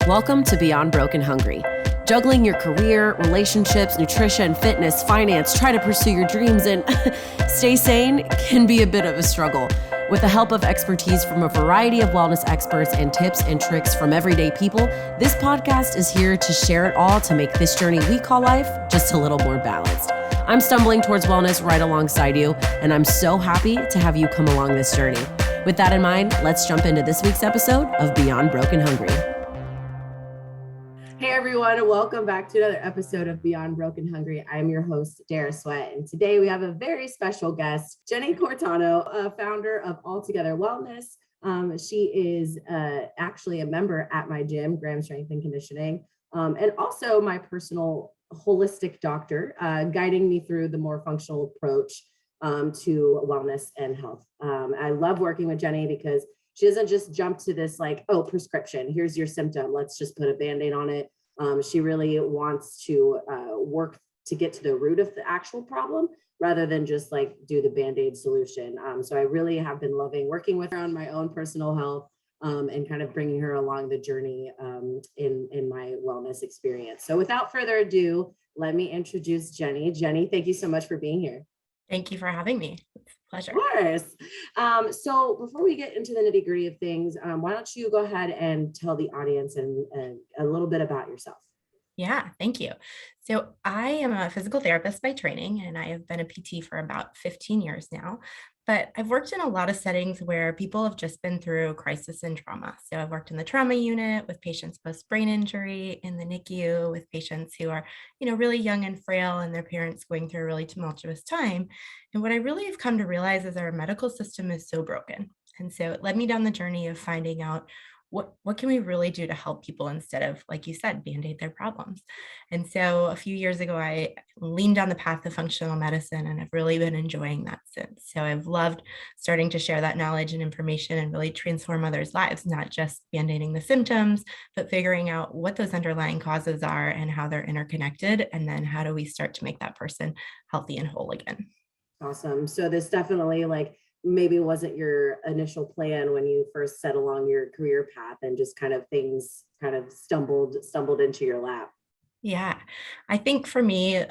Welcome to Beyond Broken Hungry. Juggling your career, relationships, nutrition, fitness, finance, try to pursue your dreams, and stay sane can be a bit of a struggle. With the help of expertise from a variety of wellness experts and tips and tricks from everyday people, this podcast is here to share it all to make this journey we call life just a little more balanced. I'm stumbling towards wellness right alongside you, and I'm so happy to have you come along this journey. With that in mind, let's jump into this week's episode of Beyond Broken Hungry. Hey everyone, welcome back to another episode of Beyond Broken Hungry. I'm your host, Dara Sweat, and today we have a very special guest, Jenny Quartano, founder of Altogether Wellness. She is actually a member at my gym, Graham Strength and Conditioning, and also my personal holistic doctor, guiding me through the more functional approach to wellness and health. I love working with Jenny because she doesn't just jump to this like, oh, prescription, here's your symptom, let's just put a Band-Aid on it. She really wants to work to get to the root of the actual problem rather than just like do the Band-Aid solution. So I really have been loving working with her on my own personal health and kind of bringing her along the journey in my wellness experience. So without further ado, let me introduce Jenny. Jenny, thank you so much for being here. Thank you for having me. It's a pleasure. Of course. So before we get into the nitty gritty of things, why don't you go ahead and tell the audience and a little bit about yourself? Yeah, thank you. So I am a physical therapist by training, and I have been a PT for about 15 years now. But I've worked in a lot of settings where people have just been through crisis and trauma. So I've worked in the trauma unit with patients post-brain injury, in the NICU with patients who are, really young and frail and their parents going through a really tumultuous time. And what I really have come to realize is our medical system is so broken. And so it led me down the journey of finding out what can we really do to help people instead of, like you said, Band-Aid their problems. And so a few years ago, I leaned down the path of functional medicine, and I've really been enjoying that since. So I've loved starting to share that knowledge and information and really transform others' lives, not just Band-Aiding the symptoms, but figuring out what those underlying causes are and how they're interconnected. And then how do we start to make that person healthy and whole again? Awesome. So this definitely maybe wasn't your initial plan when you first set along your career path, and just kind of things kind of stumbled into your lap. Yeah, I think for me,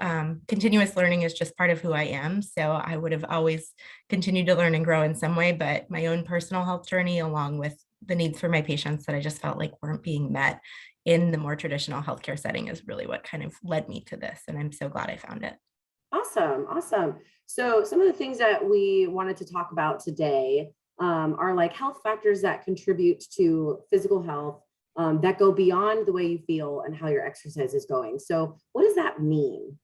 continuous learning is just part of who I am. So I would have always continued to learn and grow in some way, but my own personal health journey, along with the needs for my patients that I just felt like weren't being met in the more traditional healthcare setting, is really what kind of led me to this. And I'm so glad I found it. Awesome. So some of the things that we wanted to talk about today are like health factors that contribute to physical health that go beyond the way you feel and how your exercise is going. So what does that mean?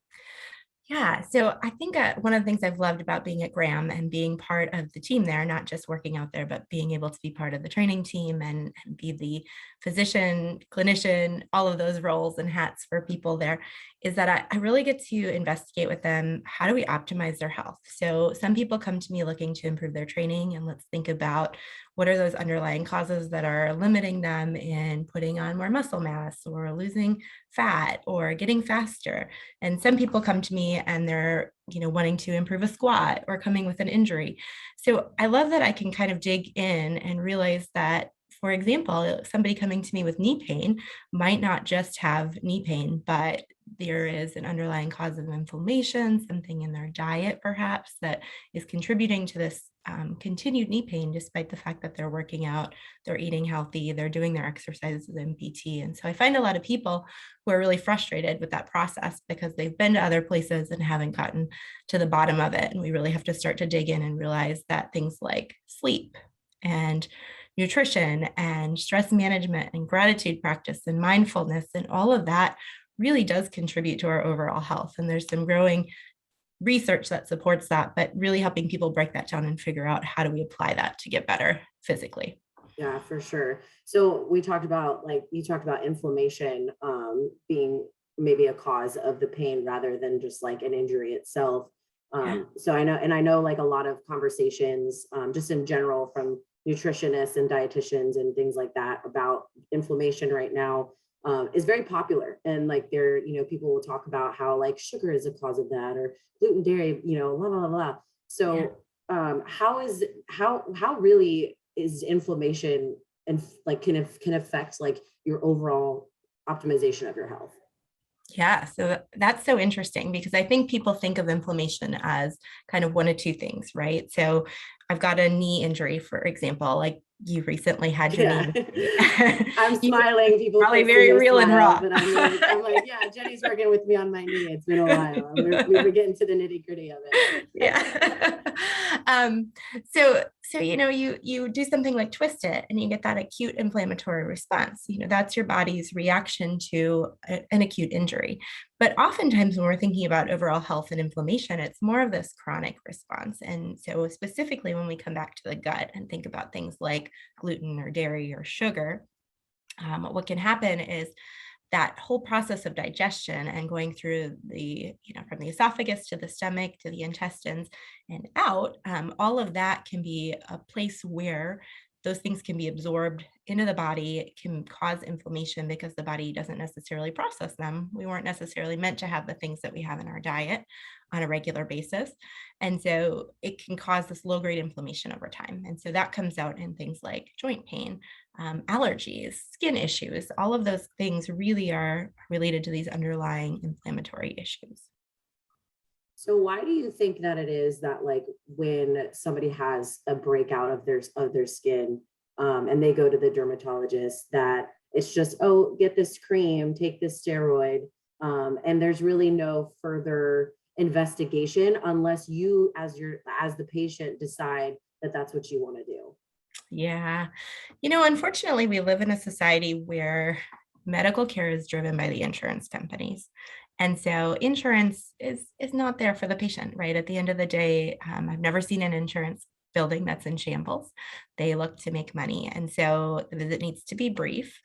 Yeah, so I think one of the things I've loved about being at Graham and being part of the team there, not just working out there, but being able to be part of the training team and be the physician, clinician, all of those roles and hats for people there, is that I really get to investigate with them, how do we optimize their health? So some people come to me looking to improve their training, and let's think about what are those underlying causes that are limiting them in putting on more muscle mass or losing fat or getting faster. And some people come to me and they're, wanting to improve a squat or coming with an injury. So I love that I can kind of dig in and realize that, for example, somebody coming to me with knee pain might not just have knee pain, but there is an underlying cause of inflammation, something in their diet perhaps that is contributing to this continued knee pain, despite the fact that they're working out, they're eating healthy, they're doing their exercises in PT. And so I find a lot of people who are really frustrated with that process because they've been to other places and haven't gotten to the bottom of it. And we really have to start to dig in and realize that things like sleep and nutrition and stress management and gratitude practice and mindfulness and all of that really does contribute to our overall health. And there's some growing research that supports that, but really helping people break that down and figure out how do we apply that to get better physically. Yeah, for sure. So you talked about inflammation being maybe a cause of the pain rather than just like an injury itself. So I know like a lot of conversations just in general from nutritionists and dietitians and things like that about inflammation right now is very popular. And like people will talk about how like sugar is a cause of that, or gluten, dairy, blah, blah, blah. So how really is inflammation and like can affect like your overall optimization of your health? Yeah, so that's so interesting because I think people think of inflammation as kind of one of two things, right? So I've got a knee injury, for example, like you recently had your Yeah. knee injury. I'm You smiling. People probably can't see very me real and smile, raw. but I'm like, yeah, Jenny's working with me on my knee. It's been a while. We're getting to the nitty gritty of it. Yeah. um, so you do something like twist it and you get that acute inflammatory response. That's your body's reaction to an acute injury. But oftentimes when we're thinking about overall health and inflammation, it's more of this chronic response. And so specifically when we come back to the gut and think about things like gluten or dairy or sugar, what can happen is that whole process of digestion and going through from the esophagus to the stomach to the intestines and out, all of that can be a place where those things can be absorbed into the body. It can cause inflammation because the body doesn't necessarily process them. We weren't necessarily meant to have the things that we have in our diet on a regular basis. And so it can cause this low grade inflammation over time. And so that comes out in things like joint pain, allergies, skin issues. All of those things really are related to these underlying inflammatory issues. So why do you think that it is that like when somebody has a breakout of their skin, and they go to the dermatologist, that it's just, oh, get this cream, take this steroid, and there's really no further investigation unless you as the patient decide that that's what you want to do? Yeah. Unfortunately, we live in a society where medical care is driven by the insurance companies. And so insurance is not there for the patient, right? At the end of the day, I've never seen an insurance building that's in shambles. They look to make money. And so the visit needs to be brief.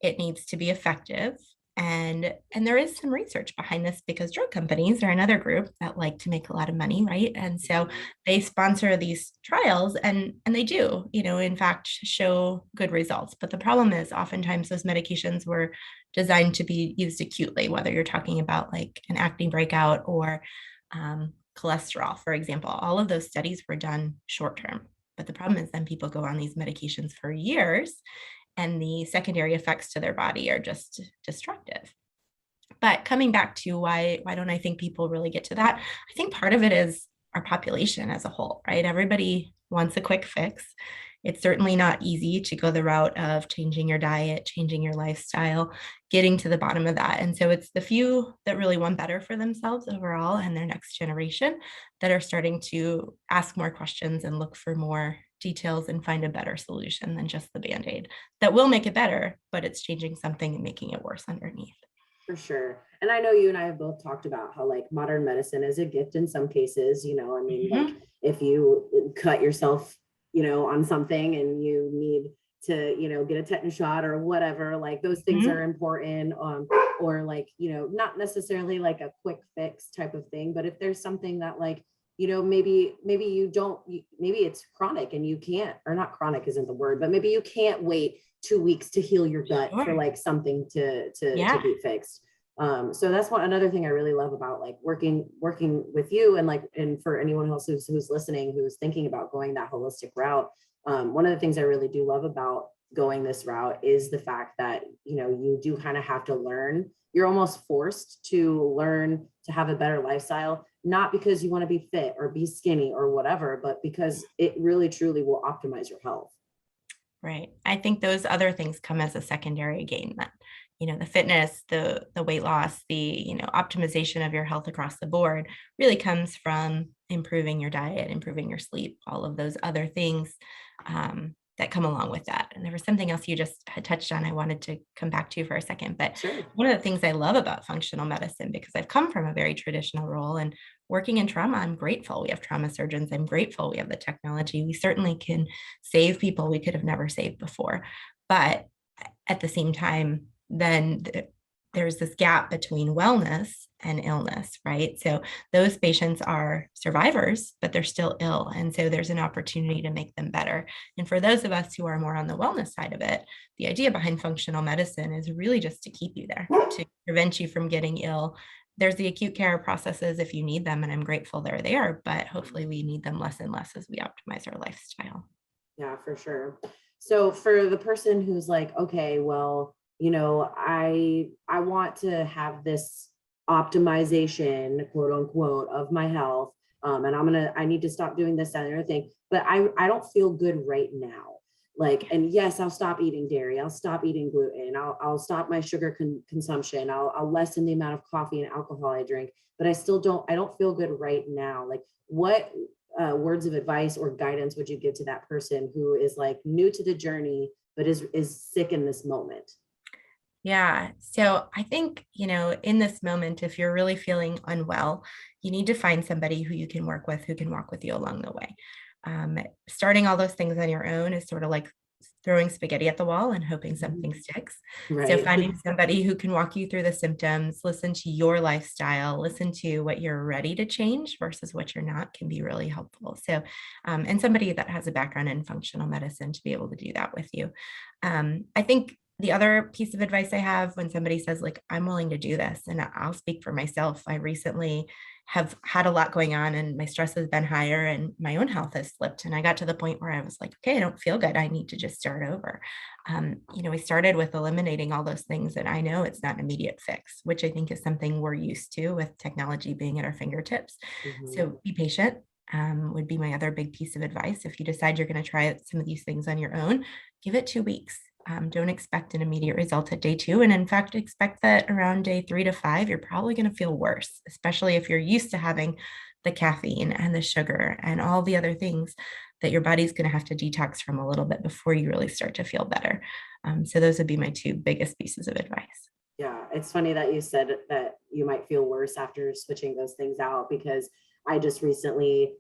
It needs to be effective. And there is some research behind this because drug companies are another group that like to make a lot of money, right? And so they sponsor these trials and they do, in fact, show good results. But the problem is oftentimes those medications were designed to be used acutely, whether you're talking about like an acne breakout or cholesterol, for example. All of those studies were done short term. But the problem is then people go on these medications for years and the secondary effects to their body are just destructive. But coming back to why don't I think people really get to that? I think part of it is our population as a whole, right? Everybody wants a quick fix. It's certainly not easy to go the route of changing your diet, changing your lifestyle, getting to the bottom of that. And so it's the few that really want better for themselves overall and their next generation that are starting to ask more questions and look for more details and find a better solution than just the Band-Aid that will make it better, but it's changing something and making it worse underneath. For sure. And I know you and I have both talked about how like modern medicine is a gift in some cases, I mean, like if you cut yourself, on something and you need to, get a tetanus shot or whatever, like those things are important. Or like, not necessarily like a quick fix type of thing, but if there's something that like, maybe you don't, maybe it's chronic and you can't, or not chronic isn't the word, but maybe you can't wait 2 weeks to heal your gut for like something to be fixed. So that's another thing I really love about like working with you, and for anyone else who's listening, who's thinking about going that holistic route. One of the things I really do love about going this route is the fact that, you do kind of have to learn. You're almost forced to learn to have a better lifestyle, not because you want to be fit or be skinny or whatever, but because it really truly will optimize your health. Right. I think those other things come as a secondary gain then. The fitness, the weight loss, the, optimization of your health across the board really comes from improving your diet, improving your sleep, all of those other things that come along with that. And there was something else you just had touched on I wanted to come back to for a second. But Sure. One of the things I love about functional medicine, because I've come from a very traditional role and working in trauma, I'm grateful we have trauma surgeons. I'm grateful we have the technology. We certainly can save people we could have never saved before. But at the same time, then there's this gap between wellness and illness, right? So those patients are survivors, but they're still ill. And so there's an opportunity to make them better. And for those of us who are more on the wellness side of it, the idea behind functional medicine is really just to keep you there, to prevent you from getting ill. There's the acute care processes if you need them, and I'm grateful they're there, but hopefully we need them less and less as we optimize our lifestyle. Yeah, for sure. So for the person who's like, okay, well, I want to have this optimization, quote unquote, of my health. And I need to stop doing this, that, and other thing. But I don't feel good right now. Like, and yes, I'll stop eating dairy. I'll stop eating gluten. I'll stop my sugar consumption. I'll lessen the amount of coffee and alcohol I drink, but I don't feel good right now. Like, what words of advice or guidance would you give to that person who is like new to the journey, but is sick in this moment? Yeah. So I think, in this moment, if you're really feeling unwell, you need to find somebody who you can work with, who can walk with you along the way. Starting all those things on your own is sort of like throwing spaghetti at the wall and hoping something sticks. So Right. finding somebody who can walk you through the symptoms, listen to your lifestyle, listen to what you're ready to change versus what you're not can be really helpful. So, and somebody that has a background in functional medicine to be able to do that with you. I think the other piece of advice I have when somebody says, like, I'm willing to do this, and I'll speak for myself. I recently have had a lot going on and my stress has been higher and my own health has slipped. And I got to the point where I was like, okay, I don't feel good. I need to just start over. We started with eliminating all those things, and I know it's not an immediate fix, which I think is something we're used to with technology being at our fingertips. Mm-hmm. So be patient. Would be my other big piece of advice. If you decide you're going to try some of these things on your own, give it 2 weeks. Don't expect an immediate result at day 2. And in fact, expect that around day 3 to 5, you're probably going to feel worse, especially if you're used to having the caffeine and the sugar and all the other things that your body's going to have to detox from a little bit before you really start to feel better. So those would be my 2 biggest pieces of advice. Yeah, it's funny that you said that you might feel worse after switching those things out, because I just recently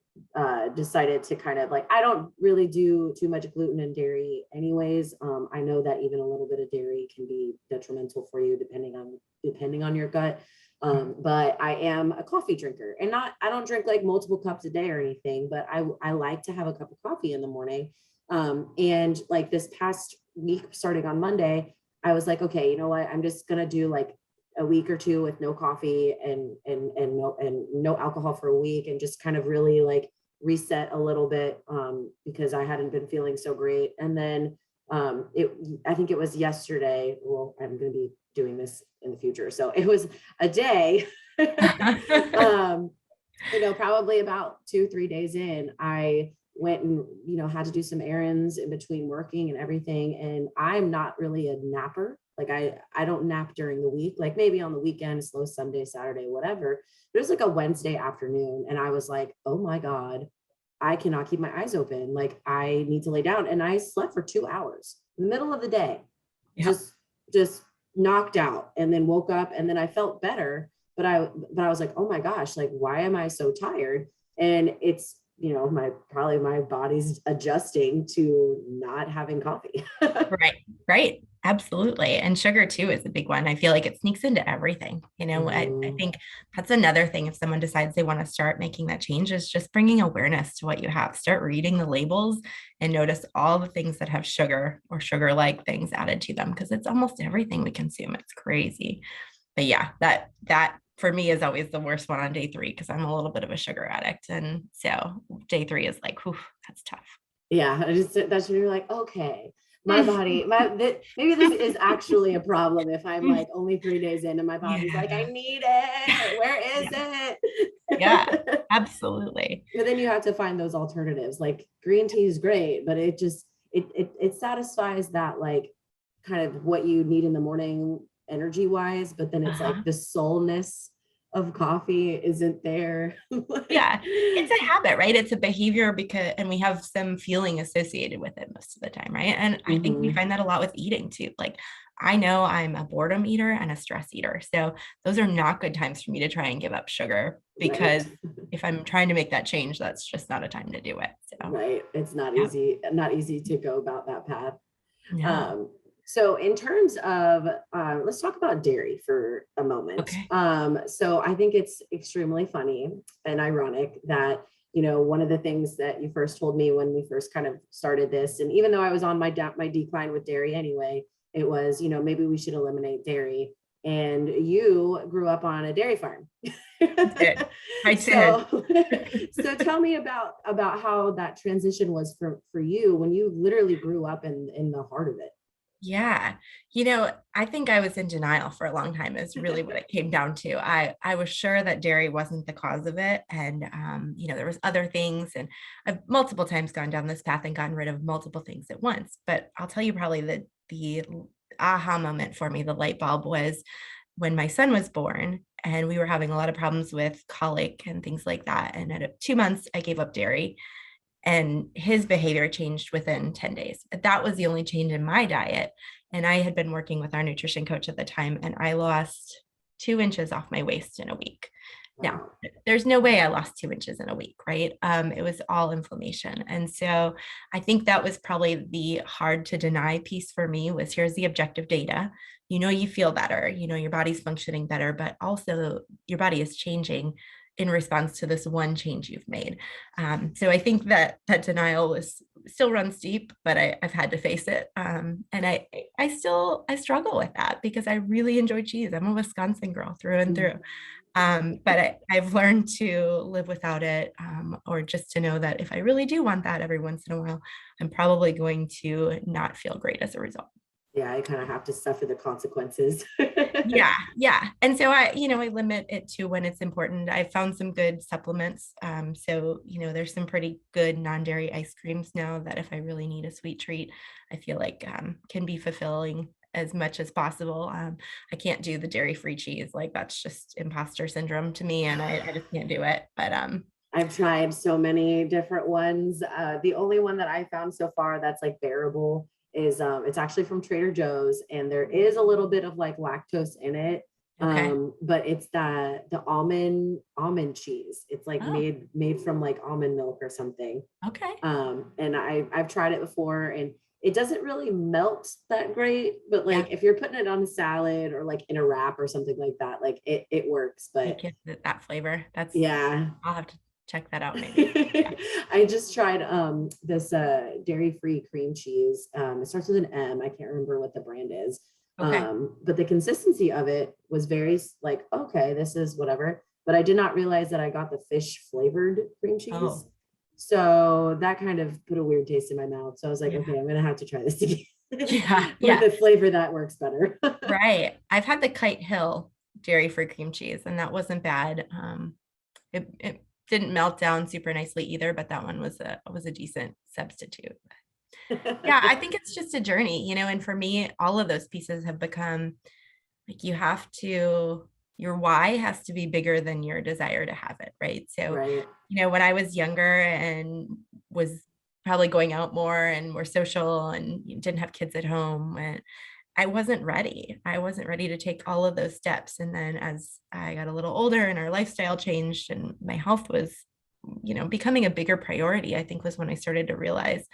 decided to kind of like, I don't really do too much gluten and dairy anyways. I know that even a little bit of dairy can be detrimental for you depending on your gut. But I am a coffee drinker, and I don't drink like multiple cups a day or anything, but I like to have a cup of coffee in the morning. And like this past week, starting on Monday, I was like, okay, you know what? I'm just gonna do like a week or two with no coffee and no alcohol for a week, and just kind of really like reset a little bit, because I hadn't been feeling so great. And then I think it was yesterday. Well, I'm gonna be doing this in the future, so it was a day. um, Probably about 2-3 days in, I went and, had to do some errands in between working and everything. And I'm not really a napper. Like I don't nap during the week, like maybe on the weekend, slow Sunday, Saturday, whatever. But it was like a Wednesday afternoon. And I was like, oh my God, I cannot keep my eyes open. Like I need to lay down. And I slept for 2 hours in the middle of the day, Yeah. just knocked out, and then woke up, and then I felt better. But I was like, oh my gosh, like, why am I so tired? And it's, my body's adjusting to not having coffee. Right, right. Absolutely. And sugar too is a big one. I feel like it sneaks into everything. I think that's another thing. If someone decides they want to start making that change, is just bringing awareness to what you have. Start reading the labels and notice all the things that have sugar or sugar-like things added to them, because it's almost everything we consume. It's crazy. But yeah, that for me is always the worst one on day 3, because I'm a little bit of a sugar addict. And so day 3 is like, whew, that's tough. Yeah, that's when you're like, okay, my body, maybe this is actually a problem if I'm like only 3 days in and my body's like, I Yeah. need it. Where is Yeah. Yeah, it? absolutely. But then you have to find those alternatives. Like green tea is great, but it satisfies that like kind of what you need in the morning energy wise, but then it's Uh-huh. like the soulness of coffee isn't there. Yeah, it's a habit, right? It's a behavior, and we have some feeling associated with it most of the time, right? And I think we Mhm. find that a lot with eating too. Like, I know I'm a boredom eater and a stress eater. So those are not good times for me to try and give up sugar, Right. because if I'm trying to make that change, that's just not a time to do it. So, Right. It's yeah, not easy to go about that path. no. Um, so in terms of, let's talk about dairy for a moment. Okay. So I think it's extremely funny and ironic that, one of the things that you first told me when we first kind of started this, and even though I was on my decline with dairy anyway, it was, maybe we should eliminate dairy. And you grew up on a dairy farm. did. I did. So, so tell me about how that transition was for you when you literally grew up in the heart of Yeah. I think I was in denial for a long time is really what it came down to. I was sure that dairy wasn't the cause of it. And, there was other things. And I've multiple times gone down this path and gotten rid of multiple things at once. But I'll tell you probably the aha moment for me, the light bulb was when my son was born and we were having a lot of problems with colic and things like that. And at 2 months, I gave up dairy and his behavior changed within 10 days. That was the only change in my diet. And I had been working with our nutrition coach at the time, and I lost 2 inches off my waist in a week. Now, Wow. there's no way I lost 2 inches in a week, right? It was all inflammation. And so I think that was probably the hard to deny piece for me was here's the objective data. You feel better, your body's functioning better, but also your body is changing in response to this one change you've made. So I think that denial was still runs deep, but I've had to face it. And I struggle with that because I really enjoy cheese. I'm a Wisconsin girl through and through. But I've learned to live without it, or just to know that if I really do want that every once in a while, I'm probably going to not feel great as a result. Yeah, I kind of have to suffer the consequences. Yeah, yeah. And so I limit it to when it's important. I found some good supplements. So, there's some pretty good non-dairy ice creams now that if I really need a sweet treat, I feel like can be fulfilling as much as possible. I can't do the dairy-free cheese. Like that's just imposter syndrome to me, and I just can't do it. But I've tried so many different ones. The only one that I found so far that's like bearable is it's actually from Trader Joe's, and there is a little bit of like lactose in it. okay. But it's the almond cheese. It's like Oh, made from like almond milk or something. okay. And I've tried it before, and it doesn't really melt that great, but Yeah, like if you're putting it on a salad or like in a wrap or something like that, like it works. it But gives it that flavor. yeah. I'll have to check that out maybe. Yeah. I just tried this dairy-free cream cheese. It starts with an M. I can't remember what the brand is. Okay. But the consistency of it was very like, okay, this is whatever. But I did not realize that I got the fish flavored cream cheese. Oh, So that kind of put a weird taste in my mouth. So I was like, yeah. okay, I'm gonna have to try this again Yeah. with Yeah. a flavor that works better. Right. I've had the Kite Hill dairy-free cream cheese, and that wasn't bad. It didn't melt down super nicely either, but that one was a decent substitute. Yeah, I think it's just a journey, and for me, all of those pieces have become like your why has to be bigger than your desire to have it, right? So, Right. when I was younger and was probably going out more and more social and didn't have kids at home, and I wasn't ready. I wasn't ready to take all of those steps. And then as I got a little older and our lifestyle changed and my health was, becoming a bigger priority, I think was when I started to realize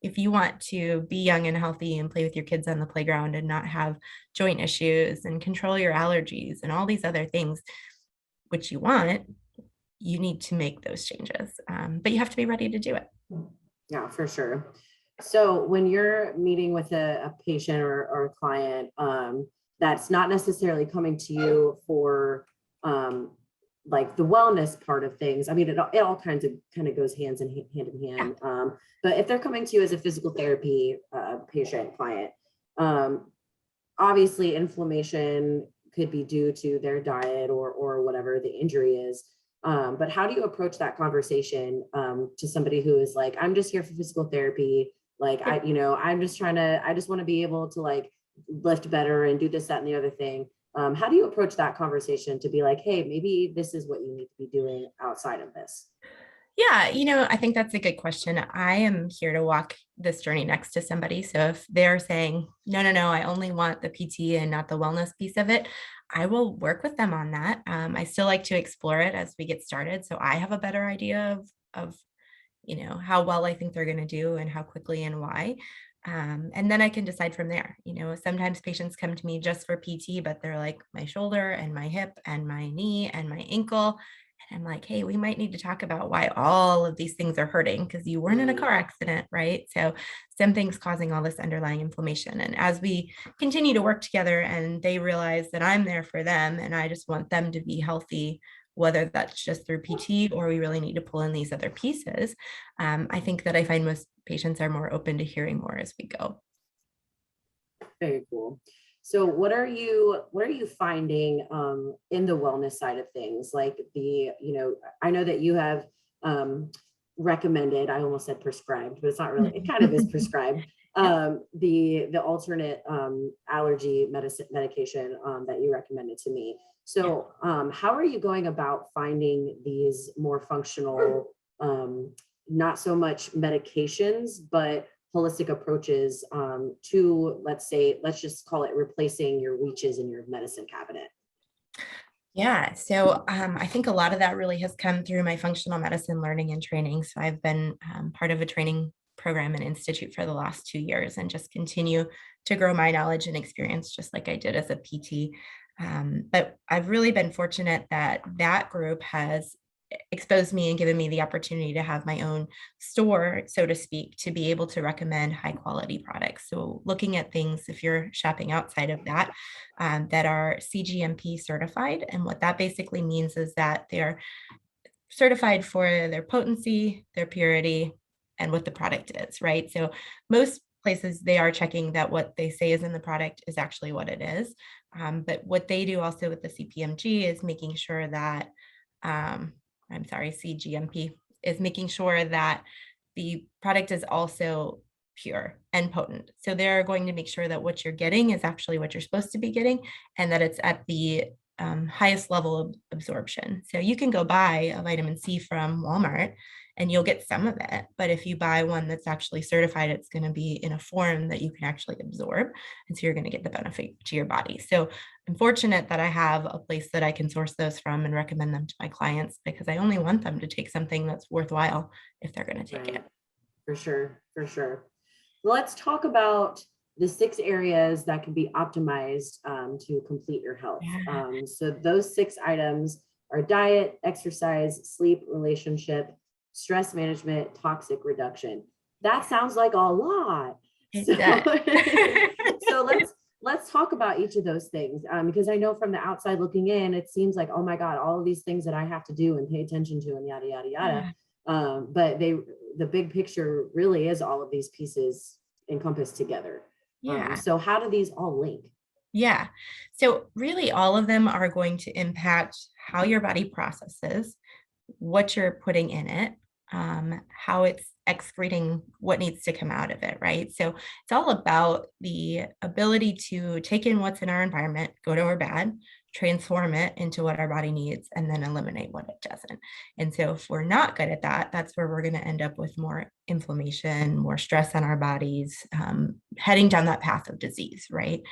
if you want to be young and healthy and play with your kids on the playground and not have joint issues and control your allergies and all these other things, which you want, you need to make those changes. But you have to be ready to do it. Yeah, for sure. So when you're meeting with a patient or a client that's not necessarily coming to you for like the wellness part of things, I mean, it all kind of goes hand in Yeah. hand. But if they're coming to you as a physical therapy patient client, um, obviously inflammation could be due to their diet or whatever the injury is. But how do you approach that conversation to somebody who is like, I'm just here for physical therapy. Like I'm just I just want to be able to like lift better and do this, that, and the other thing. How do you approach that conversation to be like, hey, maybe this is what you need to be doing outside of this? Yeah, I think that's a good question. I am here to walk this journey next to somebody. So if they're saying, no, no, no, I only want the PT and not the wellness piece of it, I will work with them on that. I still like to explore it as we get started. So I have a better idea of how well I think they're going to do and how quickly and why. And then I can decide from there. Sometimes patients come to me just for PT, but they're like my shoulder and my hip and my knee and my ankle. And I'm like, hey, we might need to talk about why all of these things are hurting because you weren't in a Right. car accident, right? So something's causing all this underlying inflammation. And as we continue to work together and they realize that I'm there for them and I just want them to be healthy, whether that's just through PT or we really need to pull in these other pieces. I think that I find most patients are more open to hearing more as we go. Very cool. So what are you finding in the wellness side of things? Like I know that you have recommended, I almost said prescribed, but it's not really, it kind of is prescribed, the alternate allergy medication that you recommended to me. So how are you going about finding these more functional, not so much medications, but holistic approaches to, let's just call it replacing your leeches in your medicine cabinet? Yeah, so I think a lot of that really has come through my functional medicine learning and training. So I've been part of a training program and institute for the last 2 years and just continue to grow my knowledge and experience just like I did as a PT. But I've really been fortunate that that group has exposed me and given me the opportunity to have my own store, so to speak, to be able to recommend high quality products. So looking at things, if you're shopping outside of that, that are CGMP certified. And what that basically means is that they're certified for their potency, their purity, and what the product is, right? So most places, they are checking that what they say is in the product is actually what it is. But what they do also with the CPMG is making sure that CGMP is making sure that the product is also pure and potent. So they're going to make sure that what you're getting is actually what you're supposed to be getting and that it's at the highest level of absorption. So you can go buy a vitamin C from Walmart and you'll get some of it. But if you buy one that's actually certified, it's going to be in a form that you can actually absorb. And so you're going to get the benefit to your body. So I'm fortunate that I have a place that I can source those from and recommend them to my clients because I only want them to take something that's worthwhile if they're going to take it. For sure, for sure. Let's talk about the 6 areas that can be optimized to complete your health. Yeah. So those 6 items are diet, exercise, sleep, relationship, stress management, toxic reduction. That sounds like a lot. So let's talk about each of those things because I know from the outside looking in, it seems like, oh my God, all of these things that I have to do and pay attention to and yada, yada, yada. Yeah. But the big picture really is all of these pieces encompassed together. Yeah. So how do these all link? Yeah. So really all of them are going to impact how your body processes, what you're putting in it, how it's excreting what needs to come out of it, right? So it's all about the ability to take in what's in our environment, good or bad, transform it into what our body needs, and then eliminate what it doesn't. And so if we're not good at that, that's where we're going to end up with more inflammation, more stress on our bodies, heading down that path of disease, right?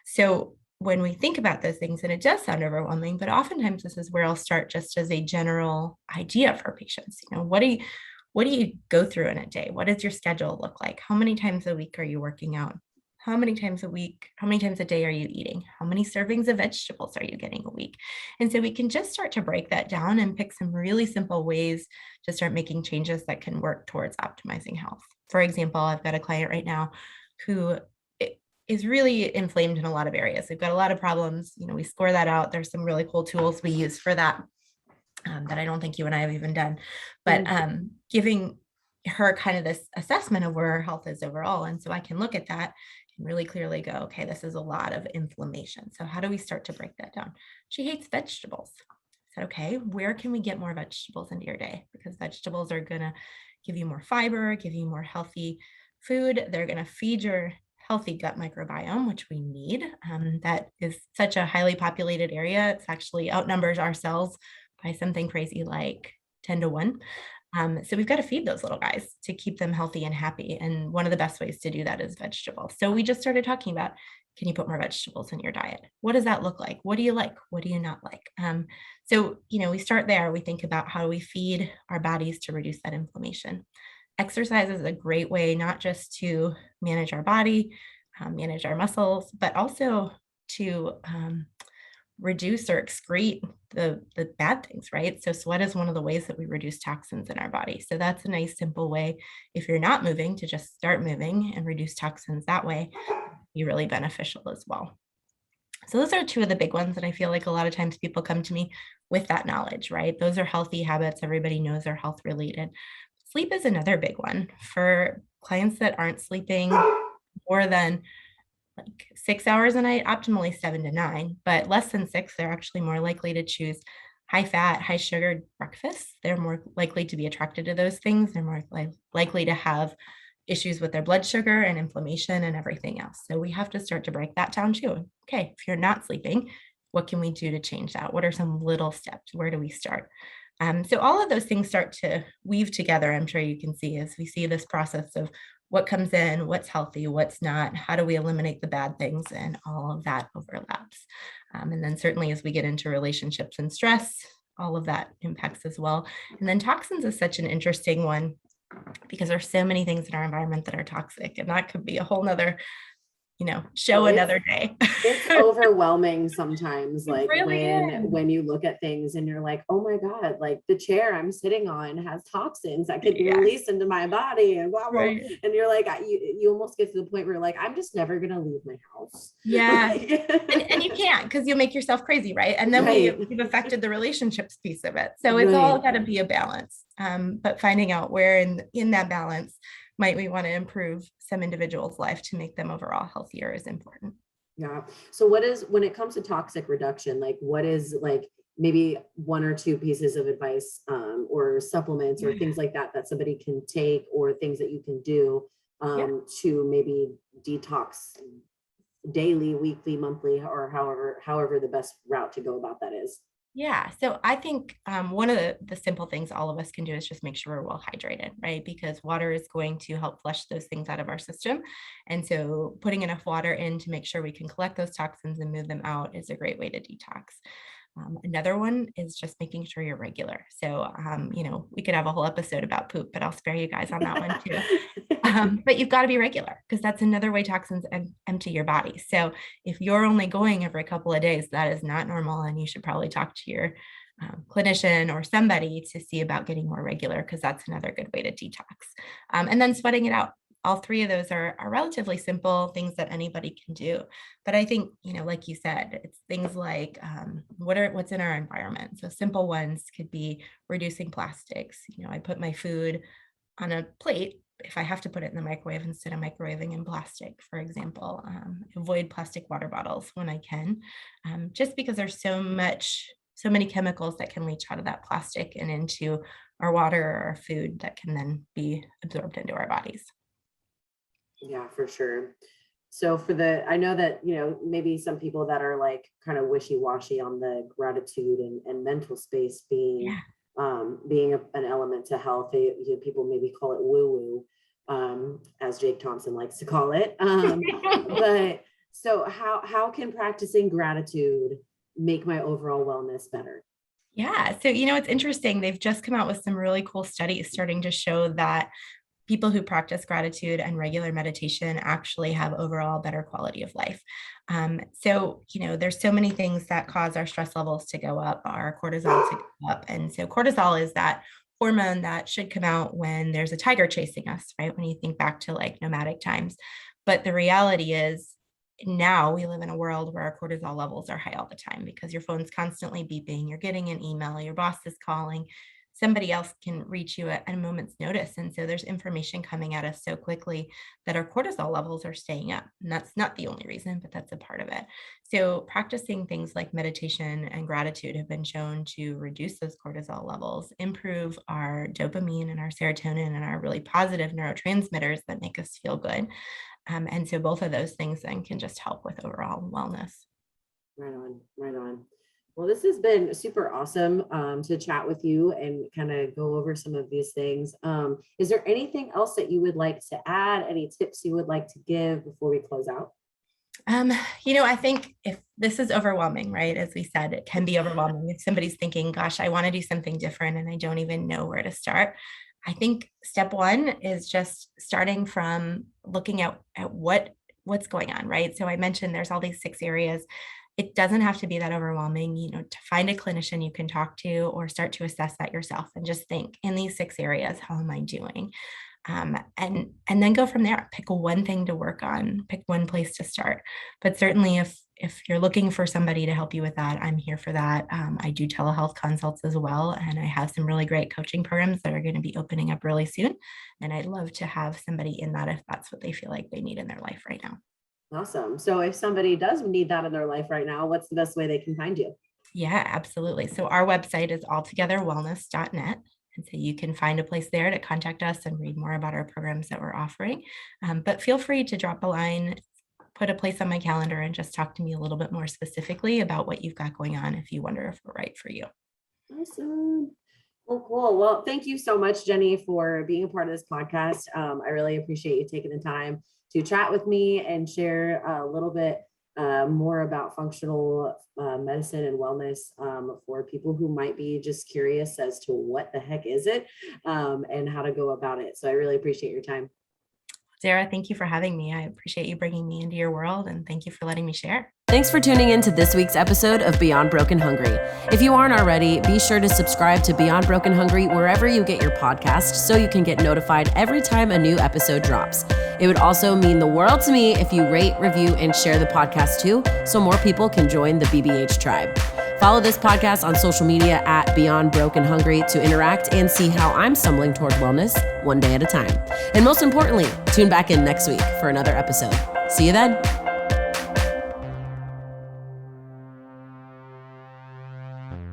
So when we think about those things, and it does sound overwhelming, but oftentimes this is where I'll start just as a general idea for patients. What do you go through in a day? What does your schedule look like? How many times a week are you working out? How many times a day are you eating? How many servings of vegetables are you getting a week? And so we can just start to break that down and pick some really simple ways to start making changes that can work towards optimizing health. For example, I've got a client right now who is really inflamed in a lot of areas. They've got a lot of problems. We score that out. There's some really cool tools we use for that that I don't think you and I have even done, but giving her kind of this assessment of where her health is overall. And so I can look at that and really clearly go, okay, this is a lot of inflammation. So how do we start to break that down? She hates vegetables. I said, okay, where can we get more vegetables into your day? Because vegetables are going to give you more fiber, give you more healthy food. They're going to feed your healthy gut microbiome, which we need. That is such a highly populated area. It's actually outnumbers our cells by something crazy like 10 to 1. So we've got to feed those little guys to keep them healthy and happy. And one of the best ways to do that is vegetables. So we just started talking about, can you put more vegetables in your diet? What does that look like? What do you like? What do you not like? So we start there. We think about how do we feed our bodies to reduce that inflammation. Exercise is a great way, not just to manage our body, manage our muscles, but also to reduce or excrete the bad things, right? So sweat is one of the ways that we reduce toxins in our body. So that's a nice, simple way, if you're not moving, to just start moving and reduce toxins that way, be really beneficial as well. So those are two of the big ones. And I feel like a lot of times people come to me with that knowledge, right? Those are healthy habits. Everybody knows they're health related. Sleep is another big one for clients that aren't sleeping more than like 6 hours a night, optimally 7 to 9, but less than six, they're actually more likely to choose high fat, high sugar breakfasts. They're more likely to be attracted to those things. They're more likely to have issues with their blood sugar and inflammation and everything else. So we have to start to break that down too. Okay, if you're not sleeping, what can we do to change that? What are some little steps? Where do we start? So all of those things start to weave together. I'm sure you can see as we see this process of what comes in, what's healthy, what's not, how do we eliminate the bad things, and all of that overlaps. And then certainly as we get into relationships and stress, all of that impacts as well. And then toxins is such an interesting one because there's so many things in our environment that are toxic, and that could be a whole nother, show another day. It's overwhelming sometimes, like Really when you look at things and you're like, oh my God, like the chair I'm sitting on has toxins that could be released into my body and blah, blah. Right. And you're like, you almost get to the point where you're like, I'm just never going to leave my house. Yeah. and you can't, because you'll make yourself crazy, right? And then we've affected the relationships piece of it. So it's all got to be a balance. But finding out where in that balance might we want to improve some individuals' life to make them overall healthier is important. Yeah. So when it comes to toxic reduction, like what is like maybe one or two pieces of advice or supplements or things like that somebody can take, or things that you can do to maybe detox daily, weekly, monthly, or however the best route to go about that is? Yeah. So I think one of the simple things all of us can do is just make sure we're well hydrated, right? Because water is going to help flush those things out of our system. And so putting enough water in to make sure we can collect those toxins and move them out is a great way to detox. Another one is just making sure you're regular. So, we could have a whole episode about poop, but I'll spare you guys on that one too. But you've got to be regular, because that's another way toxins empty your body. So if you're only going every couple of days, that is not normal. And you should probably talk to your clinician or somebody to see about getting more regular, because that's another good way to detox. And then sweating it out. All three of those are relatively simple things that anybody can do. But I think, like you said, it's things like what's in our environment. So simple ones could be reducing plastics. I put my food on a plate if I have to put it in the microwave instead of microwaving in plastic, for example. Avoid plastic water bottles when I can, just because there's so many chemicals that can leach out of that plastic and into our water or our food that can then be absorbed into our bodies. Yeah, for sure. So I know that, maybe some people that are like kind of wishy-washy on the gratitude and mental space being an element to health. People maybe call it woo-woo, as Jake Thompson likes to call it. But so how can practicing gratitude make my overall wellness better? Yeah. So, it's interesting. They've just come out with some really cool studies starting to show that people who practice gratitude and regular meditation actually have overall better quality of life. So, there's so many things that cause our stress levels to go up, our cortisol to go up. And so cortisol is that hormone that should come out when there's a tiger chasing us, right? When you think back to like nomadic times. But the reality is now we live in a world where our cortisol levels are high all the time because your phone's constantly beeping, you're getting an email, your boss is calling, somebody else can reach you at a moment's notice. And so there's information coming at us so quickly that our cortisol levels are staying up. And that's not the only reason, but that's a part of it. So practicing things like meditation and gratitude have been shown to reduce those cortisol levels, improve our dopamine and our serotonin and our really positive neurotransmitters that make us feel good. And so both of those things then can just help with overall wellness. Right on, right on. Well, this has been super awesome to chat with you and kind of go over some of these things. Is there anything else that you would like to add? Any tips you would like to give before we close out? I think if this is overwhelming, right? As we said, it can be overwhelming. If somebody's thinking, gosh, I want to do something different and I don't even know where to start. I think step one is just starting from looking at what's going on, right? So I mentioned there's all these 6 areas. It doesn't have to be that overwhelming, to find a clinician you can talk to or start to assess that yourself and just think in these 6 areas, how am I doing? And then go from there. Pick one thing to work on, pick one place to start. But certainly if if you're looking for somebody to help you with that, I'm here for that. I do telehealth consults as well, and I have some really great coaching programs that are going to be opening up really soon. And I'd love to have somebody in that if that's what they feel like they need in their life right now. Awesome. So if somebody does need that in their life right now, what's the best way they can find you? Yeah, absolutely. So our website is altogetherwellness.net. And so you can find a place there to contact us and read more about our programs that we're offering. But feel free to drop a line, put a place on my calendar, and just talk to me a little bit more specifically about what you've got going on if you wonder if we're right for you. Awesome. Well, cool. Well, thank you so much, Jenny, for being a part of this podcast. I really appreciate you taking the time to chat with me and share a little bit more about functional medicine and wellness for people who might be just curious as to what the heck is it and how to go about it. So I really appreciate your time. Dara, thank you for having me. I appreciate you bringing me into your world, and thank you for letting me share. Thanks for tuning in to this week's episode of Beyond Broken Hungry. If you aren't already, be sure to subscribe to Beyond Broken Hungry wherever you get your podcast so you can get notified every time a new episode drops. It would also mean the world to me if you rate, review, and share the podcast too, so more people can join the BBH tribe. Follow this podcast on social media at Beyond Broken Hungry to interact and see how I'm stumbling toward wellness one day at a time. And most importantly, tune back in next week for another episode. See you then.